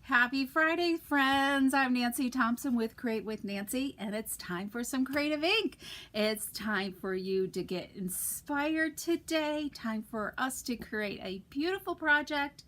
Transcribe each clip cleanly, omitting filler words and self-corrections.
Happy Friday, friends. I'm Nancy Thompson with Create with Nancy, and it's time for some creative ink. It's time for you to get inspired today, time for us to create a beautiful project,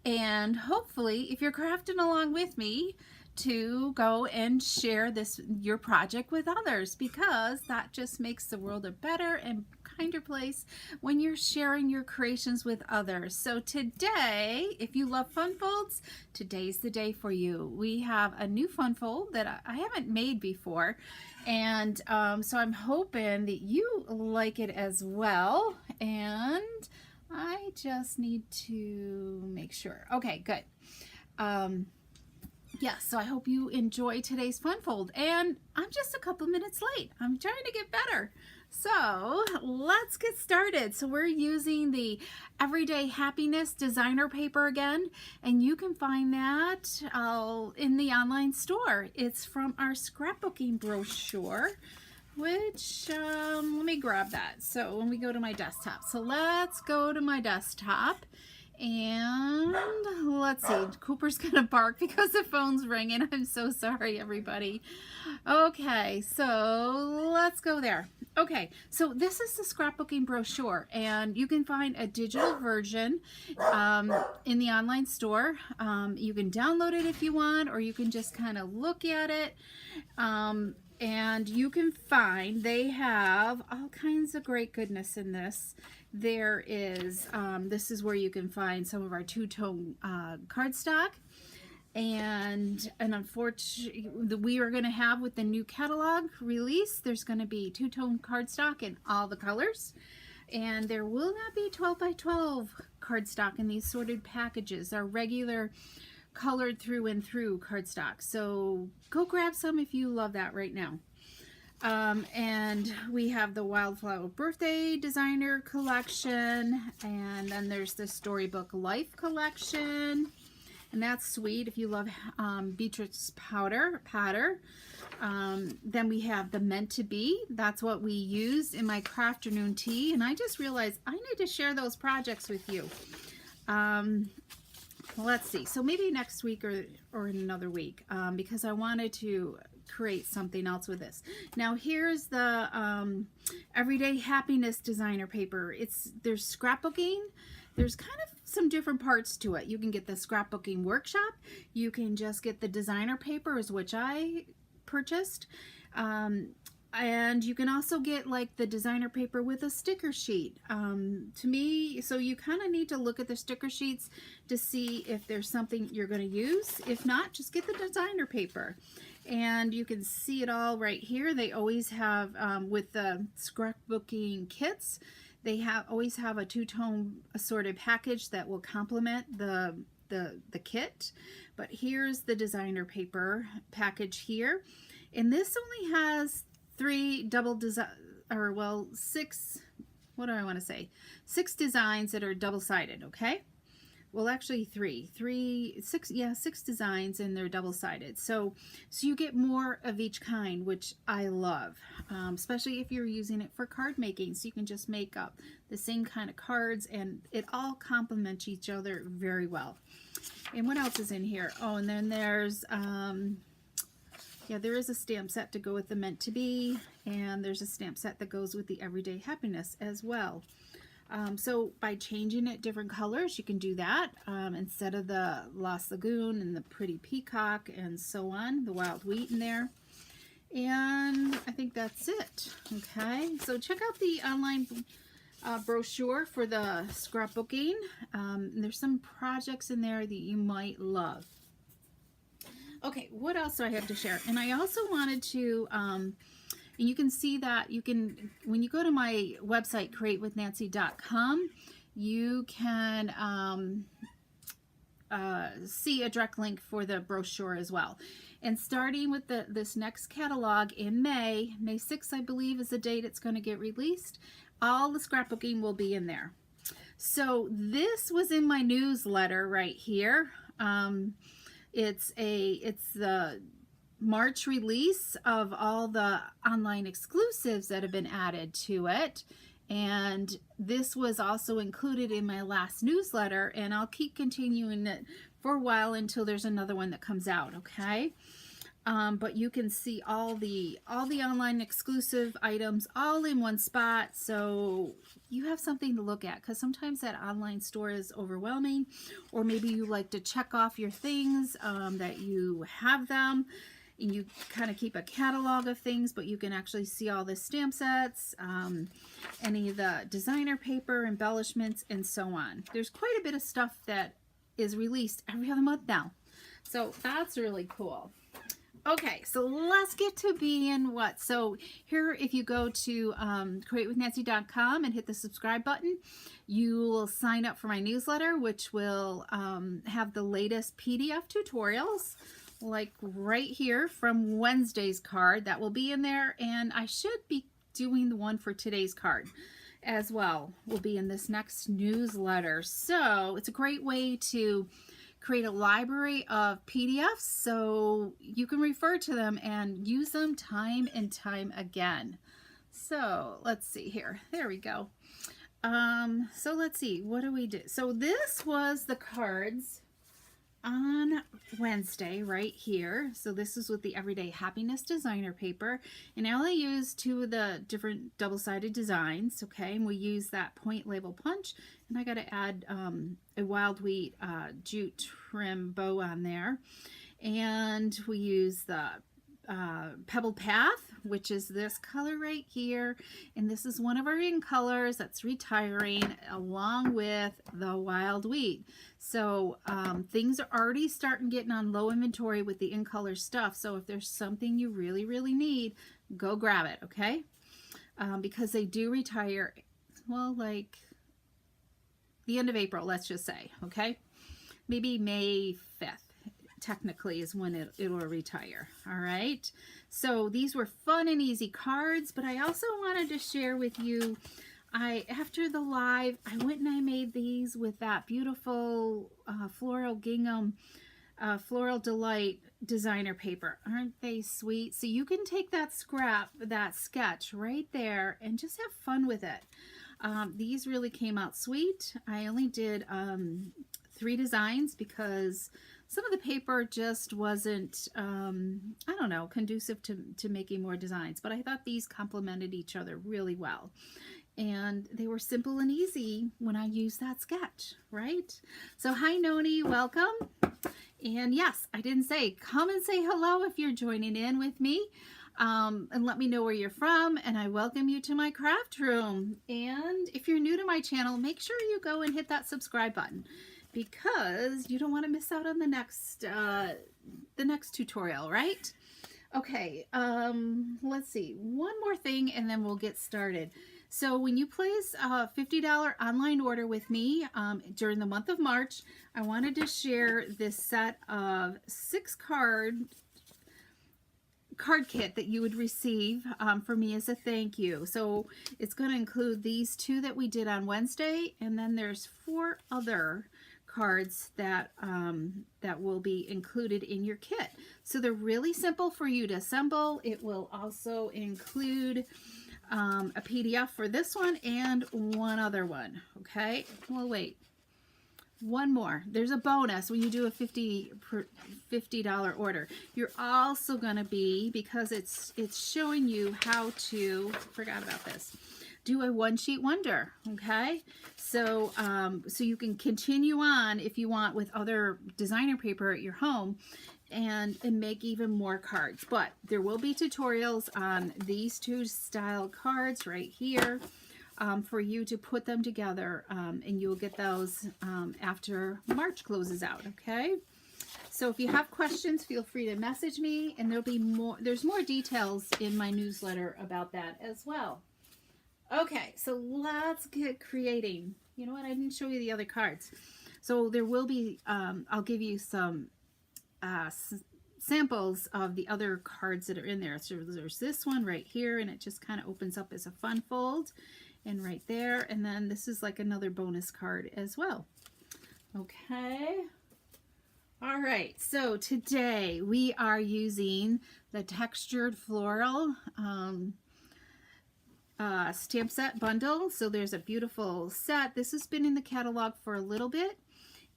and hopefully, if you're crafting along with me, to go and share your project with others, because that just makes the world a better and kinder place when you're sharing your creations with others. So today, if you love fun folds, today's the day for you. We have a new fun fold that I haven't made before, and so I'm hoping that you like it as well. And I just need to make sure. Okay, good. Yes, so I hope you enjoy today's fun fold, and I'm just a couple minutes late. I'm trying to get better. So let's get started. So we're using the Everyday Happiness designer paper again, and you can find that in the online store. It's from our scrapbooking brochure, which let me grab that. So when we go to my desktop, so let's go to my desktop. And let's see, Cooper's gonna bark because the phone's ringing. I'm so sorry, everybody. Okay, so let's go there. Okay, so this is the scrapbooking brochure, and you can find a digital version in the online store. You can download it if you want, or you can just kind of look at it. And you can find, they have all kinds of great goodness in this. There is, this is where you can find some of our two-tone cardstock. And unfortunately, we are going to have, with the new catalog release, there's going to be two-tone cardstock in all the colors. And there will not be 12 by 12 cardstock in these sorted packages. Our regular colored through and through cardstock. So go grab some if you love that right now. And we have the Wildflower Birthday Designer Collection, and then there's the Storybook Life Collection, and that's sweet if you love Beatrice patter. Then we have the Meant to Be. That's what we used in my Crafternoon tea, and I just realized I need to share those projects with you. Let's see, so maybe next week or in another week, because I wanted to create something else with this. Now here's the Everyday Happiness designer paper. There's scrapbooking. There's kind of some different parts to it. You can get the scrapbooking workshop. You can just get the designer papers, which I purchased. And you can also get like the designer paper with a sticker sheet. To me, so you kind of need to look at the sticker sheets to see if there's something you're going to use. If not, just get the designer paper. And you can see it all right here. They always have, with the scrapbooking kits, they always have a two-tone assorted package that will complement the kit. But here's the designer paper package here. And this only has six designs that are double-sided, okay? Well, actually six designs, and they're double-sided. So you get more of each kind, which I love, especially if you're using it for card making. So you can just make up the same kind of cards, and it all complements each other very well. And what else is in here? Oh, and then there's yeah, there is a stamp set to go with the Meant to Be, and there's a stamp set that goes with the Everyday Happiness as well. So by changing it different colors, you can do that instead of the Lost Lagoon and the Pretty Peacock and so on, the Wild Wheat in there. And I think that's it. Okay, so check out the online brochure for the scrapbooking. There's some projects in there that you might love. Okay, what else do I have to share? And I also wanted to, and you can see that when you go to my website, createwithnancy.com, you can see a direct link for the brochure as well. And starting with this next catalog in May 6th, I believe, is the date it's going to get released. All the scrapbooking will be in there. So this was in my newsletter right here. It's the March release of all the online exclusives that have been added to it, and this was also included in my last newsletter, and I'll keep continuing it for a while until there's another one that comes out, okay? But you can see all the online exclusive items all in one spot, so you have something to look at, because sometimes that online store is overwhelming, or maybe you like to check off your things that you have them, and you kind of keep a catalog of things, but you can actually see all the stamp sets, any of the designer paper, embellishments, and so on. There's quite a bit of stuff that is released every other month now, so that's really cool. Okay, so let's get to being what? So here, if you go to createwithnancy.com and hit the subscribe button, you will sign up for my newsletter, which will have the latest PDF tutorials, like right here from Wednesday's card. That will be in there, and I should be doing the one for today's card as well. Will be in this next newsletter. So it's a great way to create a library of PDFs so you can refer to them and use them time and time again. So let's see here. There we go. So let's see. What do we do? So this was the cards on Wednesday right here. So this is with the Everyday Happiness designer paper, and I only used 2 of the different double-sided designs, okay? And we use that point label punch, and I got to add a wild wheat jute trim bow on there, and we use the Pebbled Path, which is this color right here, and this is one of our in colors that's retiring, along with the wild wheat. So things are already starting getting on low inventory with the in color stuff, so if there's something you really need, go grab it, okay? Because they do retire, well, like the end of April, let's just say, okay? Maybe May 5th. Technically is when it'll retire. All right, so these were fun and easy cards, but I also wanted to share with you, after the live, I went and I made these with that beautiful floral gingham Floral Delight designer paper. Aren't they sweet? So you can take that sketch right there and just have fun with it. These really came out sweet. I only did 3 designs because some of the paper just wasn't, I don't know, conducive to making more designs, but I thought these complemented each other really well. And they were simple and easy when I used that sketch, right? So hi Noni, welcome. And yes, I didn't say, come and say hello if you're joining in with me. And let me know where you're from, and I welcome you to my craft room. And if you're new to my channel, make sure you go and hit that subscribe button, because you don't want to miss out on the next tutorial, right? Okay, let's see, one more thing and then we'll get started. So when you place a $50 online order with me during the month of March, I wanted to share this set of 6 card kit that you would receive for me as a thank you. So it's going to include these 2 that we did on Wednesday, and then there's 4 other cards that that will be included in your kit. So they're really simple for you to assemble. It will also include a PDF for this one and one other one. Okay, well, wait, one more. There's a bonus when you do a $50 order. You're also going to be, because it's showing you how to, forgot about this, do a one sheet wonder. Okay, so so you can continue on if you want with other designer paper at your home and make even more cards. But there will be tutorials on these 2 style cards right here for you to put them together, and you'll get those after March closes out. Okay, so if you have questions, feel free to message me, and there's more details in my newsletter about that as well. Okay, so let's get creating. You know what, I didn't show you the other cards. So there will be, I'll give you some samples of the other cards that are in there. So there's this one right here, and it just kind of opens up as a fun fold, and right there, and then this is like another bonus card as well. Okay, all right, so today we are using the Textured Floral stamp set bundle. So there's a beautiful set. This has been in the catalog for a little bit,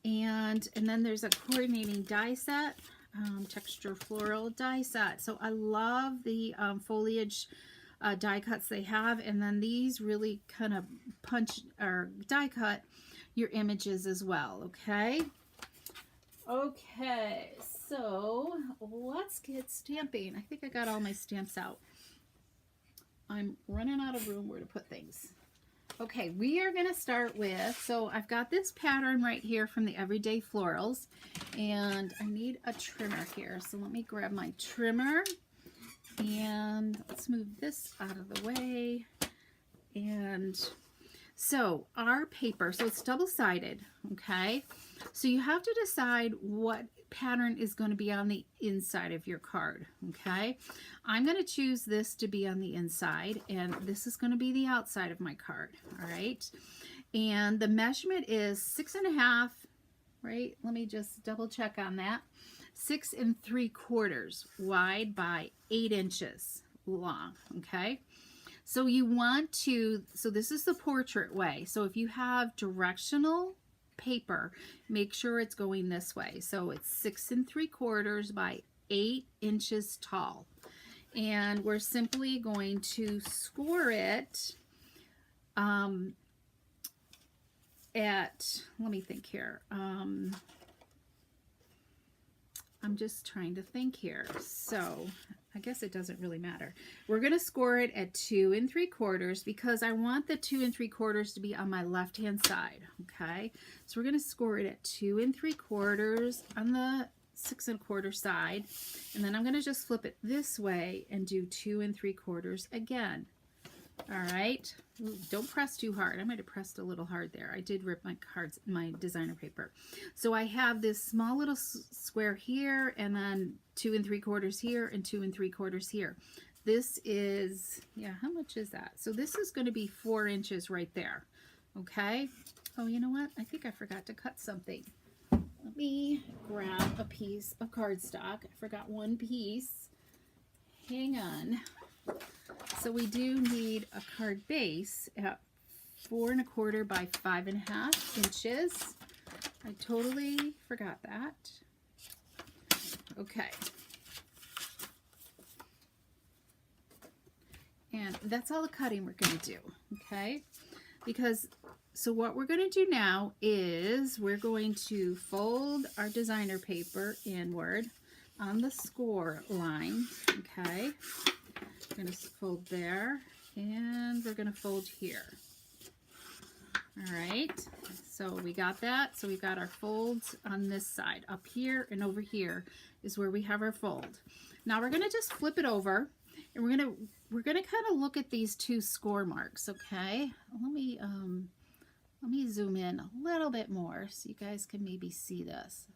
And then there's a coordinating die set, Textured Floral die set. So I love the foliage die cuts they have, and then these really kind of punch or die cut your images as well. Okay, so let's get stamping. I think I got all my stamps out. I'm running out of room where to put things. Okay, we are going to start with, so I've got this pattern right here from the Everyday Florals, and I need a trimmer here. So let me grab my trimmer, and let's move this out of the way. And so our paper, so it's double-sided, okay? So you have to decide what pattern is going to be on the inside of your card, okay? I'm going to choose this to be on the inside, and this is going to be the outside of my card, all right? And the measurement is 6.5, right? Let me just double check on that. 6 3/4 wide by 8 inches long, okay? So you want to, so this is the portrait way. So if you have directional paper, make sure it's going this way. So it's 6 3/4 by 8 inches tall. And we're simply going to score it at, let me think here. I'm just trying to think here. So I guess it doesn't really matter. We're going to score it at 2 3/4 because I want the 2 3/4 to be on my left-hand side. Okay, so we're going to score it at 2 3/4 on the 6 1/4 side, and then I'm going to just flip it this way and do 2 3/4 again. All right. Ooh, don't press too hard. I might have pressed a little hard there. I did rip my cards, my designer paper. So I have this small little square here, and then 2 3/4 here, and 2 3/4 here. This is, yeah, how much is that? So this is going to be 4 inches right there. Okay. Oh, you know what? I think I forgot to cut something. Let me grab a piece of cardstock. I forgot one piece. Hang on. So we do need a card base at 4 1/4 by 5.5 inches. I totally forgot that. Okay. And that's all the cutting we're going to do. Okay. Because, so what we're going to do now is we're going to fold our designer paper inward on the score line. Okay. We're going to fold there, and we're going to fold here. All right, so we got that. So we've got our folds on this side. Up here and over here is where we have our fold. Now we're going to just flip it over, and we're going to kind of look at these two score marks. Okay, let me zoom in a little bit more so you guys can maybe see this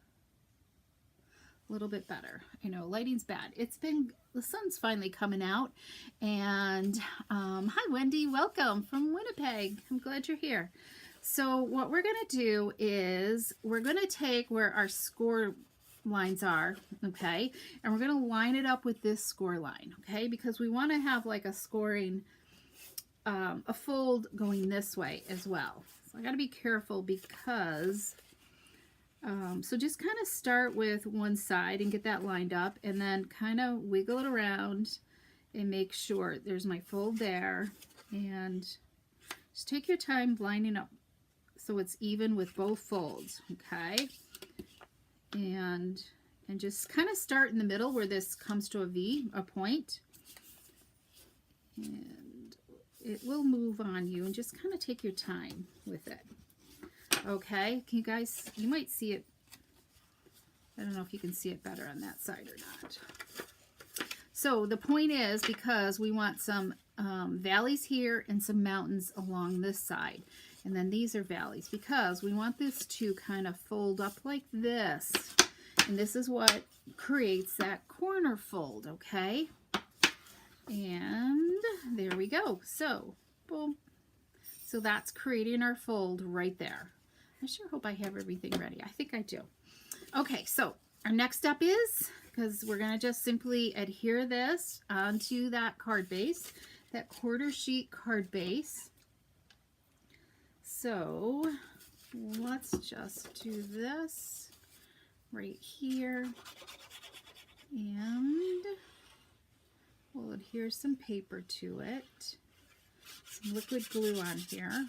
a little bit better. I know lighting's bad. It's been, the sun's finally coming out, and hi Wendy, welcome from Winnipeg. I'm glad you're here. So what we're going to do is we're going to take where our score lines are, okay, and we're going to line it up with this score line, okay, because we want to have like a scoring, a fold going this way as well. So I got to be careful because so just kind of start with one side and get that lined up, and then kind of wiggle it around and make sure there's my fold there, and just take your time lining up so it's even with both folds, okay? And just kind of start in the middle where this comes to a V, a point, and it will move on you, and just kind of take your time with it. Okay, can you guys, you might see it, I don't know if you can see it better on that side or not. So the point is, because we want some valleys here and some mountains along this side, and then these are valleys, because we want this to kind of fold up like this, and this is what creates that corner fold, okay? And there we go. So, boom. So that's creating our fold right there. I sure hope I have everything ready. I think I do. Okay, so our next step is, because we're going to just simply adhere this onto that card base, that quarter sheet card base. So let's just do this right here, and we'll adhere some paper to it, some liquid glue on here.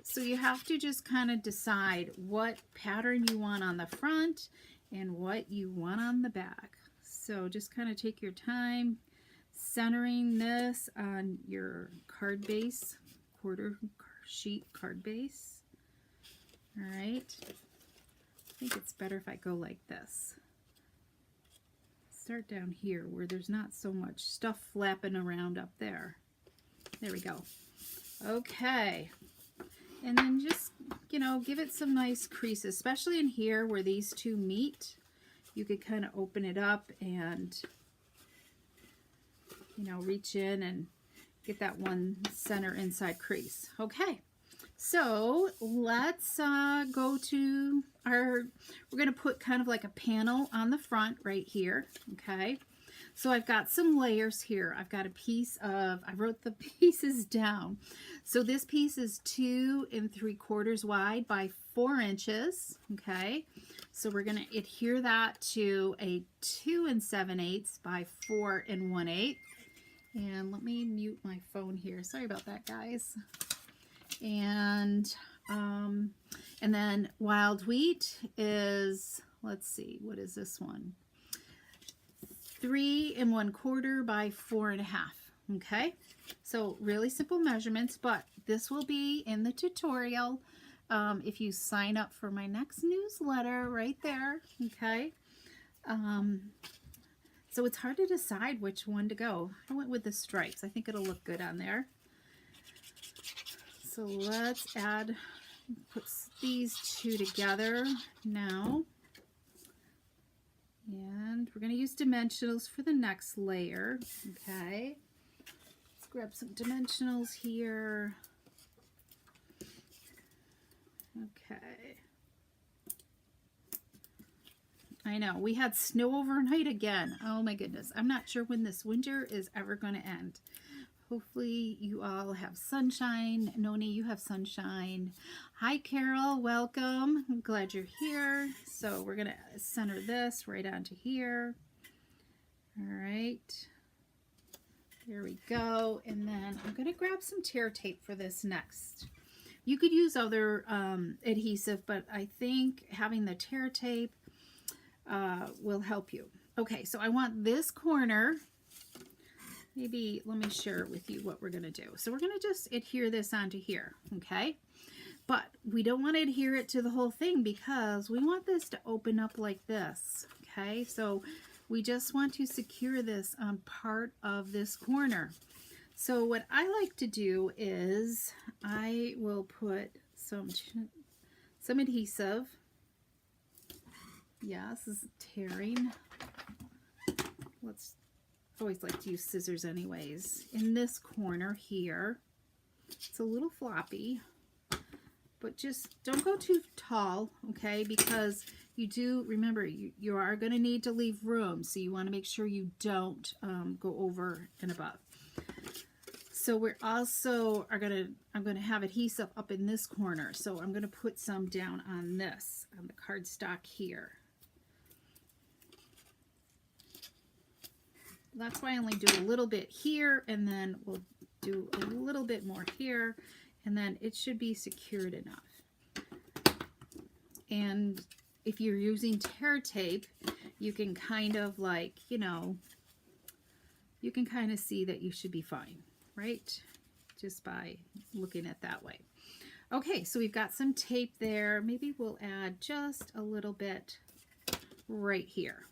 So you have to just kind of decide what pattern you want on the front and what you want on the back. So just kind of take your time centering this on your card base, quarter sheet card base. All right. I think it's better if I go like this. Start down here where there's not so much stuff flapping around up there. There we go. Okay. And then just, you know, give it some nice creases, especially in here where these two meet. You could kind of open it up and, you know, reach in and get that one center inside crease. Okay, so let's go to our, we're going to put kind of like a panel on the front right here. Okay, so I've got some layers here. I've got a piece of, I wrote the pieces down. So this piece is 2 3/4 wide by 4 inches. Okay, so we're going to adhere that to a 2 7/8 by 4 1/8. And let me mute my phone here. Sorry about that, guys. And then wild wheat is, let's see, what is this one? 3 1/4 by 4 1/2. Okay, so really simple measurements, but this will be in the tutorial if you sign up for my next newsletter right there. Okay, so it's hard to decide which one to go. I went with the stripes. I think it'll look good on there. So let's put these two together now. And we're going to use dimensionals for the next layer. Okay, let's grab some dimensionals here. Okay. I know, we had snow overnight again. Oh my goodness. I'm not sure when this winter is ever going to end. Hopefully you all have sunshine. Noni, you have sunshine. Hi Carol, welcome. I'm glad you're here. So we're going to center this right onto here. All right. There we go. And then I'm going to grab some tear tape for this next. You could use other adhesive, but I think having the tear tape will help you. Okay, so I want this corner. Maybe let me share with you what we're going to do. So we're going to just adhere this onto here, okay? But we don't want to adhere it to the whole thing because we want this to open up like this, okay? So we just want to secure this on part of this corner. So what I like to do is I will put some adhesive. Yeah, this is tearing. I always like to use scissors anyways. In this corner here, it's a little floppy, but just don't go too tall, okay? Because you do, remember, you are going to need to leave room, so you want to make sure you don't go over and above. So we're also I'm going to have adhesive up in this corner, so I'm going to put some down on this, on the cardstock here. That's why I only do a little bit here, and then we'll do a little bit more here, and then it should be secured enough. And if you're using tear tape, you can kind of like, you know, you can kind of see that you should be fine, right? Just by looking at that way. Okay, so we've got some tape there. Maybe we'll add just a little bit right here.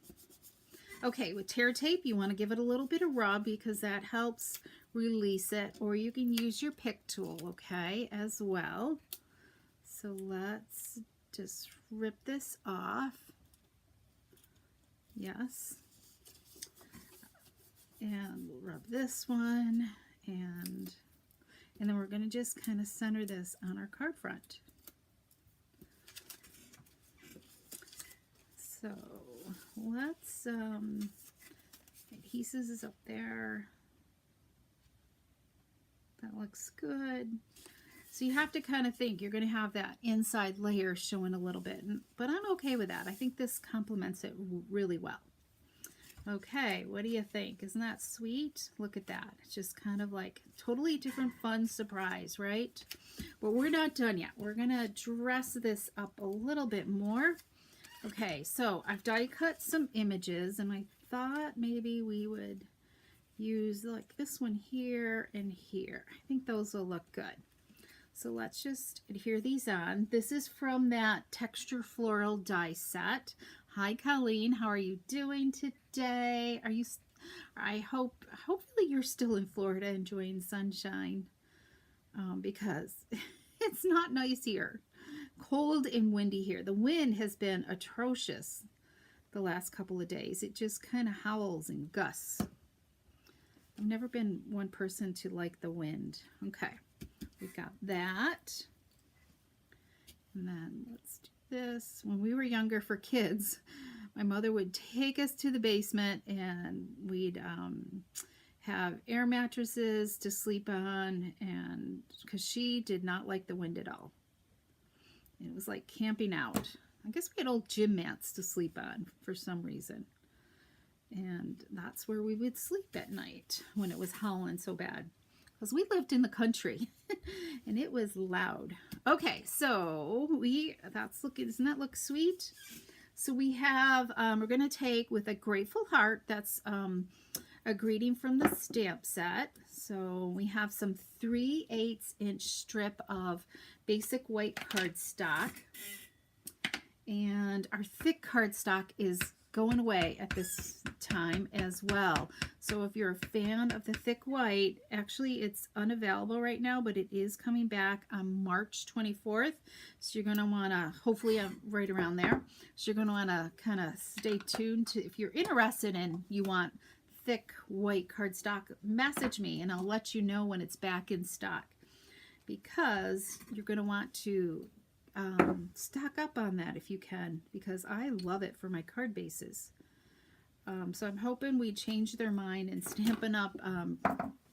Okay, with tear tape, you want to give it a little bit of rub because that helps release it, or you can use your pick tool, okay, as well. So let's just rip this off. Yes. And we'll rub this one, and then we're going to just kind of center this on our card front. So let's, adhesives is up there. That looks good. So you have to kind of think you're going to have that inside layer showing a little bit, but I'm okay with that. I think this complements it really well. Okay, what do you think? Isn't that sweet? Look at that. It's just kind of like totally different fun surprise, right? But we're not done yet. We're going to dress this up a little bit more. Okay, so I've die cut some images, and I thought maybe we would use like this one here and here. I think those will look good. So let's just adhere these on. This is from that Textured Floral die set. Hi Colleen, how are you doing today? Hopefully you're still in Florida enjoying sunshine, because it's not nice here. Cold and windy here. The wind has been atrocious the last couple of days. It just kind of howls and gusts. I've never been one person to like the wind. Okay, we've got that. And then let's do this. When we were younger for kids, my mother would take us to the basement and we'd have air mattresses to sleep on, and because she did not like the wind at all. It was like camping out. I guess we had old gym mats to sleep on for some reason. And that's where we would sleep at night when it was howling so bad. Because we lived in the country and it was loud. Okay, so doesn't that look sweet? So we have, we're going to take with a grateful heart, that's a greeting from the stamp set. So we have some 3/8 inch strip of basic white cardstock. And our thick cardstock is going away at this time as well. So if you're a fan of the thick white, actually it's unavailable right now, but it is coming back on March 24th. So you're going to want to, hopefully I'm right around there. So you're going to want to kind of stay tuned to, if you're interested and you want thick white cardstock, message me and I'll let you know when it's back in stock, because you're going to want to stock up on that if you can, because I love it for my card bases. So I'm hoping we change their mind and Stampin' Up!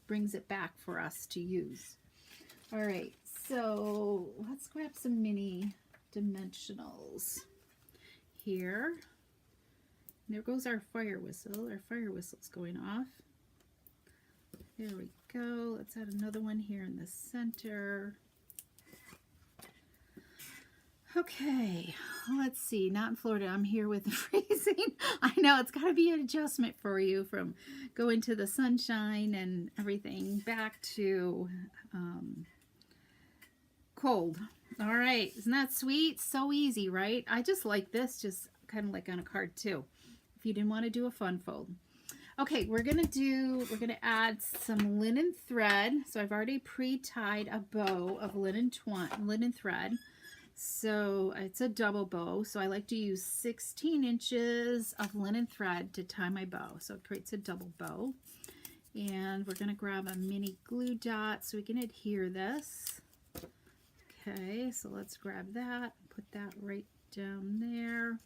Brings it back for us to use. All right, so let's grab some mini dimensionals here. There goes our fire whistle. Our fire whistle's going off. There we go. Let's add another one here in the center. Okay, let's see. Not in Florida. I'm here with the freezing. I know it's got to be an adjustment for you from going to the sunshine and everything back to cold. All right, isn't that sweet? So easy, right? I just like this, just kind of like on a card too, if you didn't want to do a fun fold. Okay, we're gonna add some linen thread. So I've already pre-tied a bow of linen thread. So it's a double bow, so I like to use 16 inches of linen thread to tie my bow, so it creates a double bow. And we're going to grab a mini glue dot so we can adhere this. Okay, so let's grab that, put that right down there.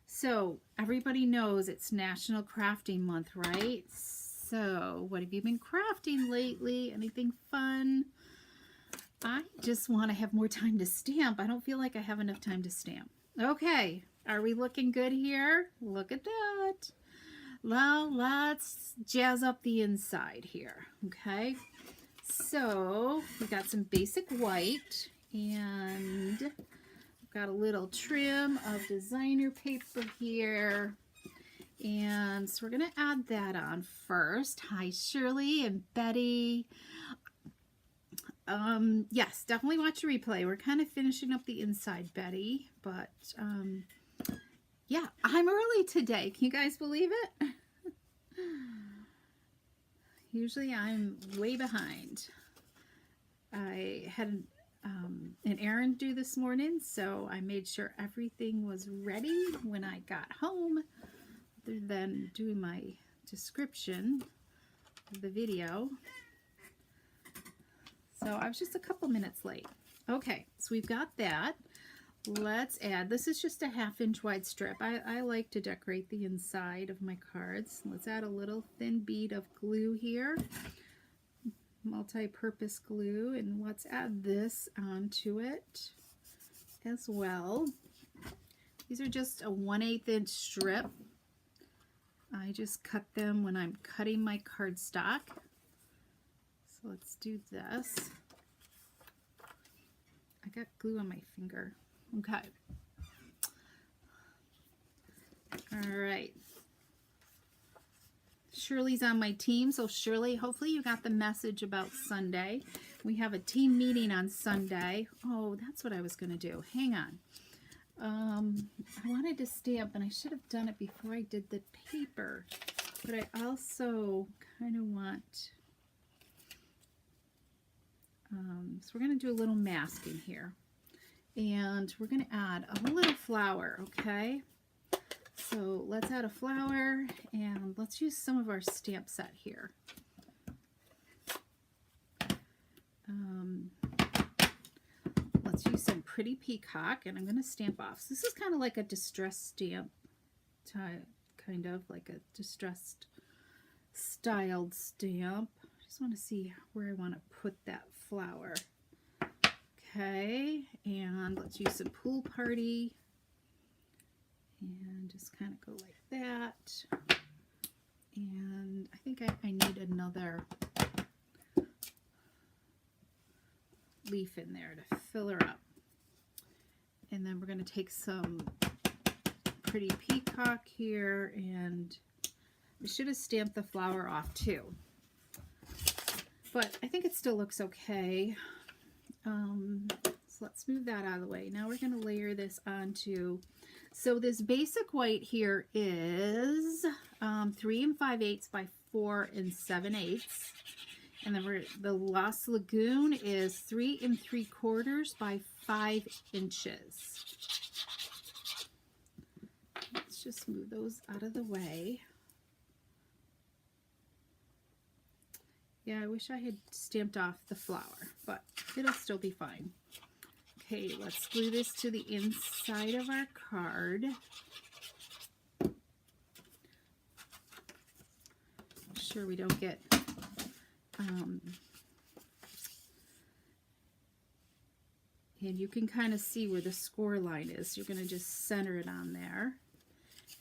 So everybody knows it's National Crafting Month, right? So what have you been crafting lately? Anything fun? I just want to have more time to stamp. I don't feel like I have enough time to stamp. Okay, are we looking good here? Look at that. Well, let's jazz up the inside here, okay? So we got some basic white, and we've got a little trim of designer paper here. And so we're going to add that on first. Hi, Shirley and Betty. Yes, definitely watch the replay. We're kind of finishing up the inside, Betty, but yeah, I'm early today. Can you guys believe it? Usually I'm way behind. I had an errand due this morning, so I made sure everything was ready when I got home, other than doing my description of the video. So I was just a couple minutes late. Okay, so we've got that. Let's add, this is just a 1/2 inch wide strip. I like to decorate the inside of my cards. Let's add a little thin bead of glue here. multi-purpose glue, and let's add this onto it as well. These are just a 1/8 inch strip. I just cut them when I'm cutting my cardstock. So let's do this. I got glue on my finger. Okay. All right. Shirley's on my team, so Shirley, hopefully you got the message about Sunday. We have a team meeting on Sunday. Oh, that's what I was going to do. Hang on. I wanted to stamp, and I should have done it before I did the paper, but I also kind of want, so we're going to do a little masking here, and we're going to add a little flower, okay? So let's add a flower, and let's use some of our stamp set here. Let's use some Pretty Peacock, and I'm going to stamp off. So this is kind of like a distressed stamp type, kind of like a distressed styled stamp. I just want to see where I want to put that flower. Okay, and let's use some Pool Party. And just kind of go like that. And I think I need another leaf in there to fill her up. And then we're going to take some Pretty Peacock here, and I should have stamped the flower off too. But I think it still looks okay. So let's move that out of the way. Now we're going to layer this onto, so this basic white here is 3 5/8 by 4 7/8. And then the Lost Lagoon is 3 3/4 by 5 inches. Let's just move those out of the way. Yeah, I wish I had stamped off the flower, but it'll still be fine. Okay, let's glue this to the inside of our card. Make sure we don't get and you can kind of see where the score line is. You're going to just center it on there.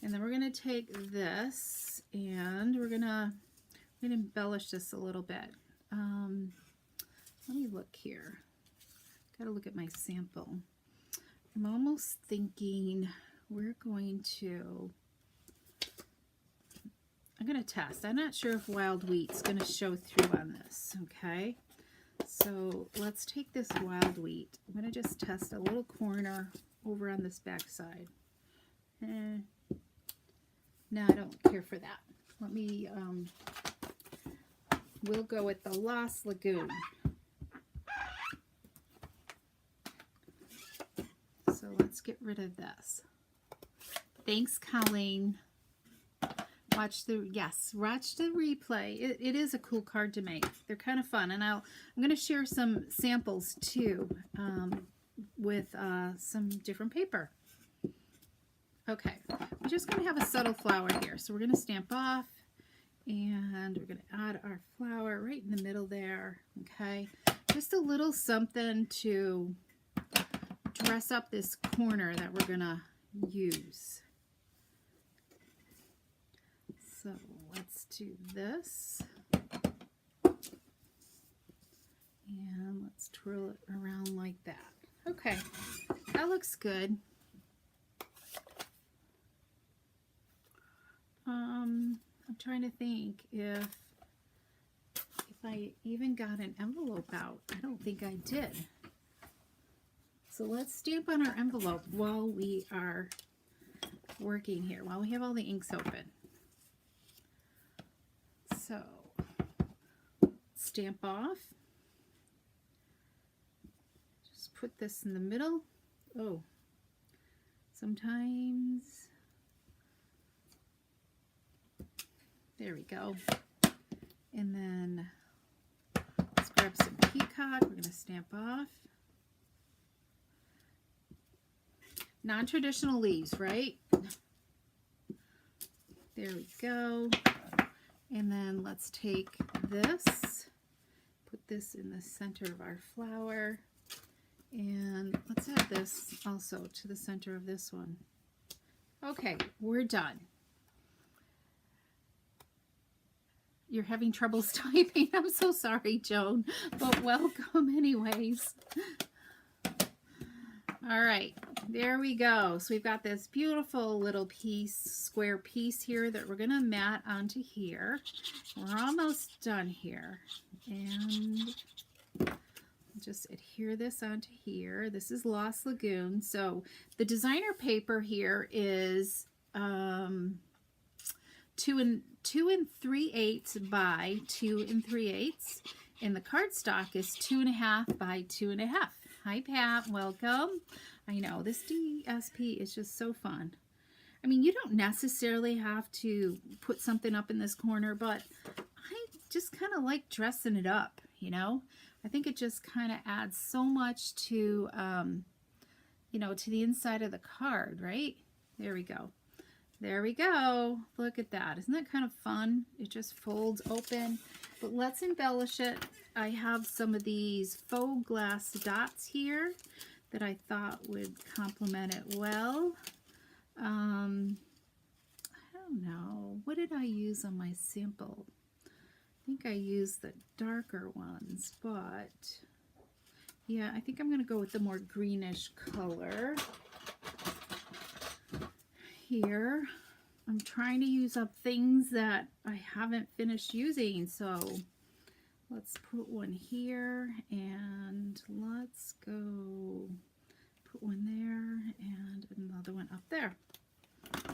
And then we're going to take this and we're going to embellish this a little bit. Let me look here. Got to look at my sample. I'm almost thinking we're going to, I'm going to test. I'm not sure if wild wheat's going to show through on this, okay? So let's take this wild wheat. I'm going to just test a little corner over on this back side. No, I don't care for that. Let me, we'll go with the Lost Lagoon. So let's get rid of this. Thanks, Colleen. Watch the replay. It is a cool card to make. They're kind of fun, and I'm going to share some samples too with some different paper. Okay, we're just going to have a subtle flower here. So we're going to stamp off, and we're going to add our flower right in the middle there. Okay, just a little something to dress up this corner that we're going to use. So let's do this, and let's twirl it around like that. Okay, that looks good. I'm trying to think if I even got an envelope out. I don't think I did. So let's stamp on our envelope while we are working here, while we have all the inks open. So, stamp off. Just put this in the middle. Oh, sometimes. There we go. And then let's grab some peacock. We're going to stamp off. Non-traditional leaves, right? There we go. And then let's take this, put this in the center of our flower. And let's add this also to the center of this one. Okay, we're done. You're having troubles typing. I'm so sorry, Joan, but welcome anyways. All right, there we go. So we've got this beautiful little piece, square piece here that we're going to mat onto here. We're almost done here. And just adhere this onto here. This is Lost Lagoon. So the designer paper here is 2 3/8 by 2 3/8, and the cardstock is 2.5 by 2.5. Hi Pat, welcome. I know this DSP is just so fun. I mean, you don't necessarily have to put something up in this corner, but I just kind of like dressing it up, you know. I think it just kind of adds so much to, you know, to the inside of the card, right? There we go. There we go. Look at that. Isn't that kind of fun? It just folds open. But let's embellish it. I have some of these faux glass dots here that I thought would complement it well. I don't know. What did I use on my sample? I think I used the darker ones, but yeah, I think I'm going to go with the more greenish color. Here, I'm trying to use up things that I haven't finished using, so let's put one here, and let's go put one there and another one up there.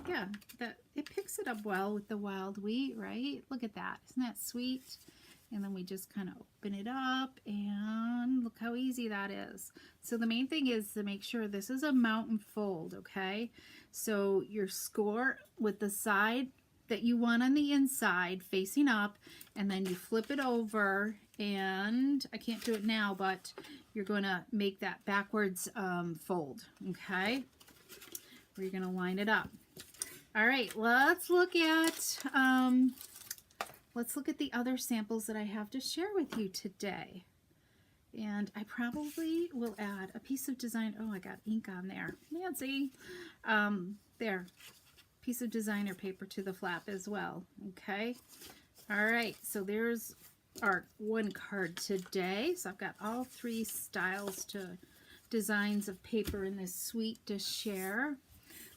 Yeah, that it picks it up well with the wild wheat, right? Look at that. Isn't that sweet? And then we just kind of open it up, and look how easy that is. So the main thing is to make sure this is a mountain fold, okay? So your score with the side that you want on the inside facing up, and then you flip it over, and I can't do it now, but you're going to make that backwards fold, okay? Where you're going to line it up. All right, let's look at the other samples that I have to share with you today. And I probably will add a piece of design. Oh, I got ink on there. Nancy. There. Piece of designer paper to the flap as well. Okay. All right. So there's our one card today. So I've got all 3 styles to designs of paper in this suite to share.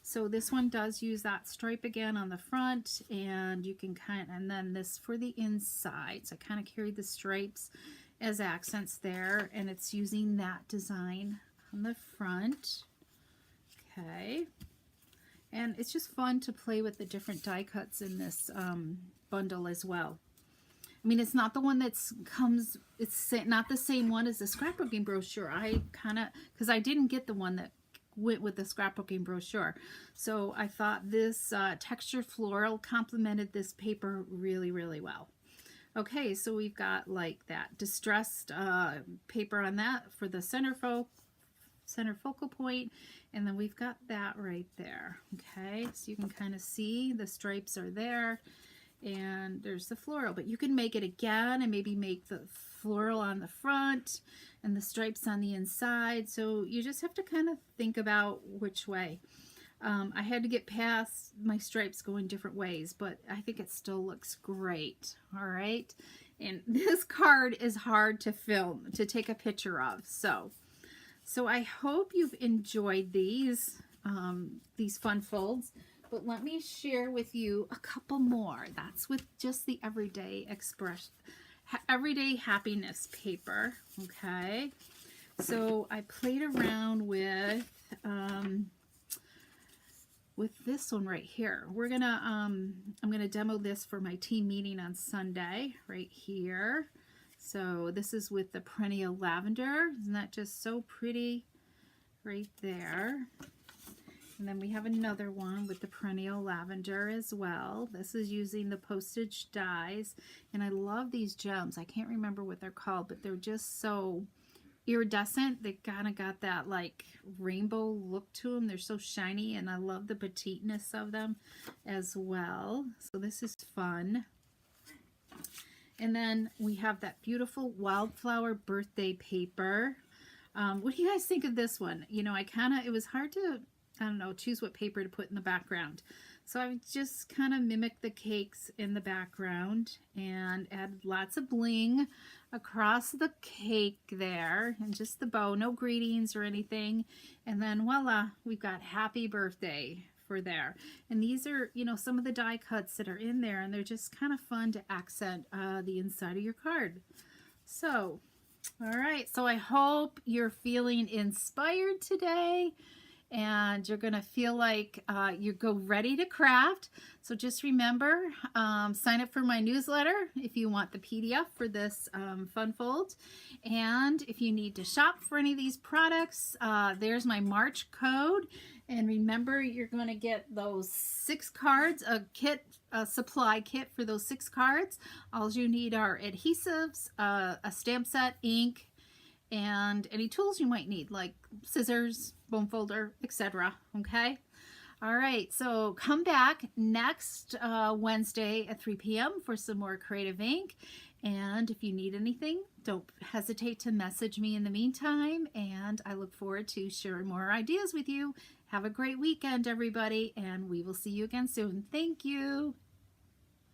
So this one does use that stripe again on the front, and you can and then this for the inside. So I kind of carried the stripes as accents there, and it's using that design on the front. Okay. And it's just fun to play with the different die cuts in this bundle as well. I mean, it's not the one it's not the same one as the scrapbooking brochure. I kind of, because I didn't get the one that went with the scrapbooking brochure. So I thought this textured floral complemented this paper really, really well. Okay, so we've got like that distressed paper on that for the center focal point, and then we've got that right there. Okay, so you can kind of see the stripes are there, and there's the floral, but you can make it again and maybe make the floral on the front and the stripes on the inside. So you just have to kind of think about which way. I had to get past my stripes going different ways, but I think it still looks great. All right. And this card is hard to film, to take a picture of. So I hope you've enjoyed these fun folds, but let me share with you a couple more. That's with just the everyday happiness paper. Okay. So I played around with this one right here. We're gonna I'm gonna demo this for my team meeting on Sunday right here. So this is with the perennial lavender. Isn't that just so pretty right there? And then we have another one with the perennial lavender as well. This is using the postage dies, and I love these gems. I can't remember what they're called, but they're just so iridescent. They kind of got that like rainbow look to them. They're so shiny, and I love the petiteness of them as well. So this is fun. And then we have that beautiful wildflower birthday paper. What do you guys think of this one? You know, it was hard to, I don't know, choose what paper to put in the background. So I just kind of mimicked the cakes in the background and added lots of bling across the cake there, and just the bow, no greetings or anything. And then voila, we've got happy birthday for there. And these are, you know, some of the die cuts that are in there, and they're just kind of fun to accent the inside of your card. So, all right, so I hope you're feeling inspired today, and you're gonna feel like you go ready to craft. So just remember, sign up for my newsletter if you want the PDF for this fun fold. And if you need to shop for any of these products, there's my March code. And remember, you're going to get those 6 cards, a supply kit for those 6 cards. All you need are adhesives, a stamp set, ink, and any tools you might need, like scissors, bone folder, etc. Okay? All right, so come back next Wednesday at 3 p.m. for some more creative ink. And if you need anything, don't hesitate to message me in the meantime. And I look forward to sharing more ideas with you. Have a great weekend, everybody, and we will see you again soon. Thank you.